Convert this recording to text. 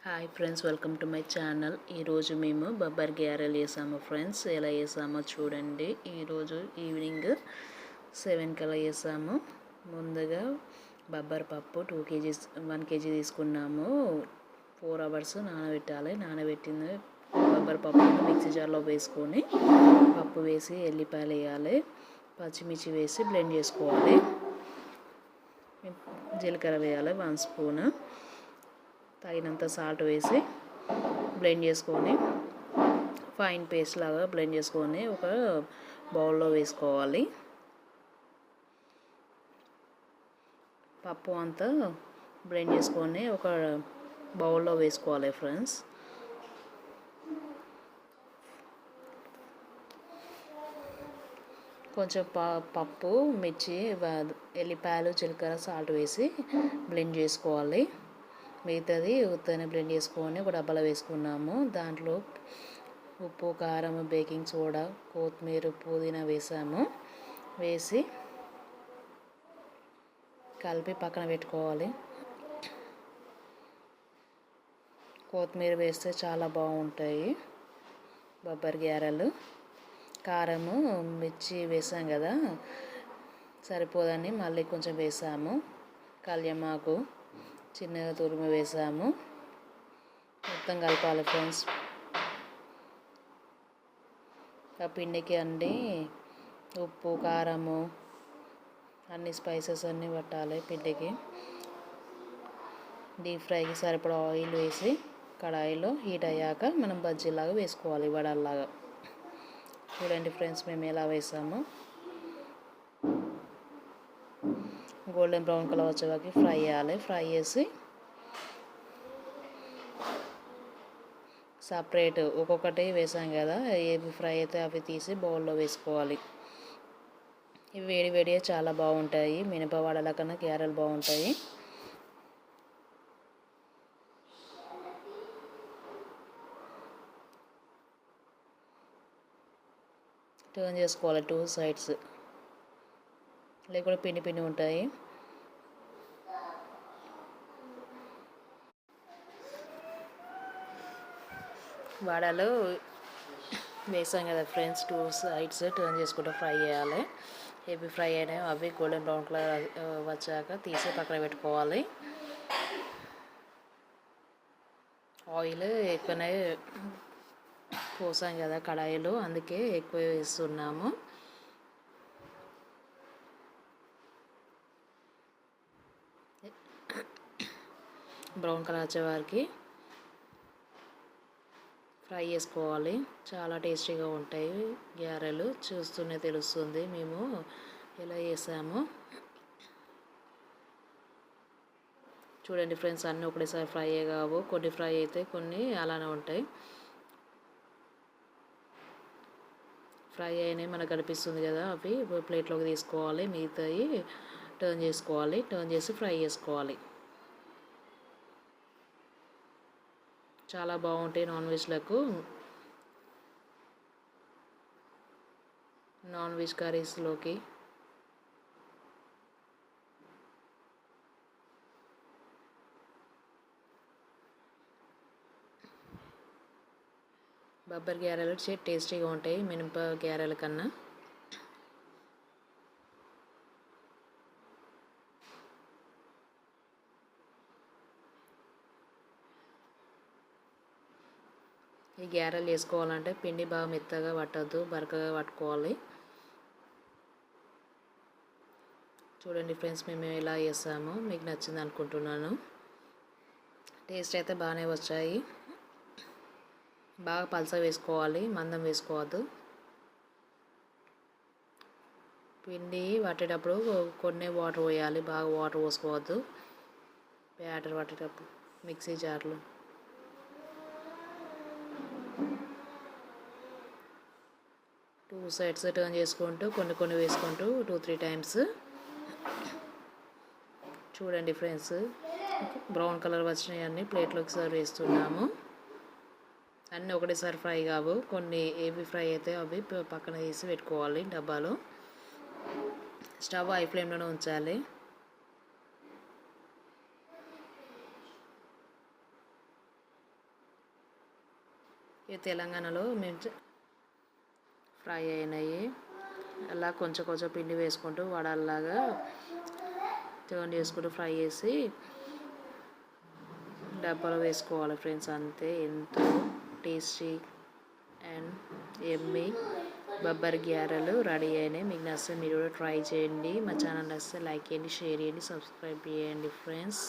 Hi friends, welcome to my channel. ఈరోజు మేము బొబ్బర్ గ్యారెలు వేసాము ఫ్రెండ్స్. ఎలా వేసామో చూడండి. ఈరోజు ఈవినింగ్ 7 కల్లా వేసాము. ముందుగా బొబ్బర్ పప్పు 2 kgs 1 kg తీసుకున్నాము. 4 hours నానబెట్టాలి. నానబెట్టిన బొబ్బర్ పప్పును మిక్సీ జార్లో వేసుకొని పప్పు వేసి ఎల్లిపాయలు వేయాలి, పచ్చిమిర్చి వేసి బ్లెండ్ చేసుకోవాలి. జీలకర్ర వేయాలి 1 స్పూన్, తగినంత సాల్ట్ వేసి బ్లెండ్ చేసుకొని ఫైన్ పేస్ట్ లాగా బ్లెండ్ చేసుకొని ఒక బౌల్లో వేసుకోవాలి. పప్పు అంతా బ్లెండ్ చేసుకొని ఒక బౌల్లో వేసుకోవాలి ఫ్రెండ్స్. కొంచెం పప్పు, మిర్చి, ఎల్లిపాయలు, జీలకర్ర, సాల్ట్ వేసి బ్లెండ్ చేసుకోవాలి. మిగతాది ఉత్తనే బ్లెండ్ చేసుకొని ఒక డబ్బాలో వేసుకున్నాము. దాంట్లో ఉప్పు, కారం, బేకింగ్ సోడా, కొత్తిమీర, పుదీనా వేసాము. వేసి కలిపి పక్కన పెట్టుకోవాలి. కొత్తిమీర వేస్తే చాలా బాగుంటాయి బొబ్బర్ గ్యారెలు. కారము, మిర్చి వేసాం కదా, సరిపోదని మళ్ళీ కొంచెం వేసాము. కళ్యామాకు చిన్నగా తురిమి వేసాము. మొత్తం కలపాలి ఫ్రెండ్స్. ఆ పిండికి అన్నీ ఉప్పు, కారము, అన్ని స్పైసెస్ అన్నీ పట్టాలి పిండికి. డీప్ ఫ్రైకి సరిపడా ఆయిల్ వేసి కడాయిలో హీట్ అయ్యాక మనం బజ్జీలాగా వేసుకోవాలి, వడల్లాగా. చూడండి ఫ్రెండ్స్, మేము ఎలా వేసాము. గోల్డెన్ బ్రౌన్ కలర్ వచ్చేవారికి ఫ్రై చేయాలి. ఫ్రై చేసి సపరేట్ ఒక్కొక్కటి వేసాం కదా, ఏవి ఫ్రై అయితే అవి తీసి బౌల్లో వేసుకోవాలి. ఇవి వేడి వేడిగా చాలా బాగుంటాయి. మినపవడల కన్నా గ్యారెలు బాగుంటాయి. టర్న్ చేసుకోవాలి 2 sides, లేకపోతే పిండి పిండి ఉంటాయి. వడలు వేసాం కదా ఫ్రెండ్స్, 2 sides టర్న్ చేసుకుంటూ ఫ్రై చేయాలి. ఏవి ఫ్రై అయినాయో అవి గోల్డెన్ బ్రౌన్ కలర్ వచ్చాక తీసి పక్కన పెట్టుకోవాలి. ఆయిల్ ఎక్కువనే పోసాం కదా కడాయిలో, అందుకే ఎక్కువ వేస్తున్నాము. బ్రౌన్ కలర్ వచ్చేవారికి ఫ్రై చేసుకోవాలి. చాలా టేస్టీగా ఉంటాయి గ్యారెలు. చూస్తూనే తెలుస్తుంది మేము ఎలా చేసామో. చూడండి ఫ్రెండ్స్, అన్నీ ఒకటేసారి ఫ్రై కావు. కొన్ని ఫ్రై అయితే కొన్ని అలానే ఉంటాయి. ఫ్రై అయినాయి మనకు అనిపిస్తుంది కదా, అవి ప్లేట్లోకి తీసుకోవాలి. మిగతాయి టర్న్ చేసుకోవాలి. టర్న్ చేసి ఫ్రై చేసుకోవాలి. చాలా బాగుంటాయి నాన్ వెజ్ కర్రీస్లోకి. బొబ్బర్ గ్యారెలు టేస్టీగా ఉంటాయి మినప గ్యారెల కన్నా. ఈ గ్యారెలు వేసుకోవాలంటే పిండి బాగా మెత్తగా పట్టద్దు, బరకగా పట్టుకోవాలి. చూడండి ఫ్రెండ్స్, మేము ఎలా చేస్తామో మీకు నచ్చింది అనుకుంటున్నాను. టేస్ట్ అయితే బాగానే వచ్చాయి. బాగా పల్చగా వేసుకోవాలి, మందం వేసుకోవద్దు. పిండి పట్టేటప్పుడు కొన్ని వాటర్ పోయాలి, బాగా వాటర్ పోసుకోవద్దు. బ్యాటర్ పట్టేటప్పుడు మిక్సీ జార్లో 2 sides టర్న్ చేసుకుంటూ కొన్ని వేసుకుంటూ 2-3 times. చూడండి ఫ్రెండ్స్, బ్రౌన్ కలర్ వచ్చినాయి అన్నీ ప్లేట్లోకి సర్వ్ చేస్తున్నాము. అన్నీ ఒకటేసారి ఫ్రై కావు, కొన్ని ఏవి ఫ్రై అయితే అవి పక్కన తీసి పెట్టుకోవాలి డబ్బాలో. స్టవ్ హై ఫ్లేమ్లోనే ఉంచాలి. ఇవి తెలంగాణలో మేము ఫ్రై అయినాయి. అలా కొంచెం కొంచెం పిండి వేసుకుంటూ వడల్లాగా టర్న్ చేసుకుంటూ ఫ్రై చేసి డబ్బాలో వేసుకోవాలి ఫ్రెండ్స్. అంతే, ఎంతో టేస్టీ అండ్ ఎమ్మీ బొబ్బర్ గ్యారెలు రెడీ అయినాయి. మీకు నచ్చితే మీరు కూడా ట్రై చేయండి. మా ఛానల్ నచ్చితే లైక్ చేయండి, షేర్ చేయండి, సబ్స్క్రైబ్ చేయండి ఫ్రెండ్స్.